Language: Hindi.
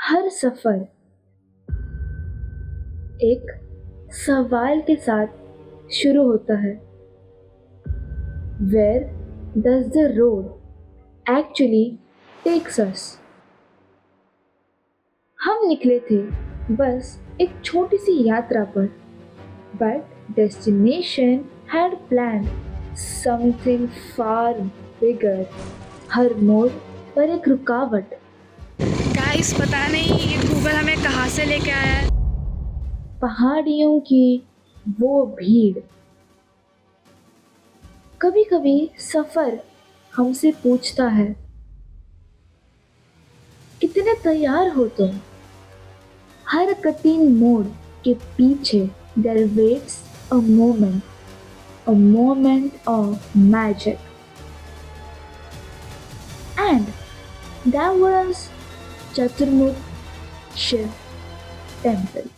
हर सफर एक सवाल के साथ शुरू होता है। Where does the road actually takes us? हम निकले थे बस एक छोटी सी यात्रा पर, but destination had planned something far bigger. हर मोड़ पर एक रुकावट, गाइस पता नहीं ये गूगल हमें कहाँ से लेके आया है। पहाड़ियों की वो भीड़। कभी कभी सफर हमसे पूछता है, कितने तैयार हो तुम? हर कठिन मोड़ के पीछे there waits a moment of magic. And that was Chaturmukh Shiv Temple.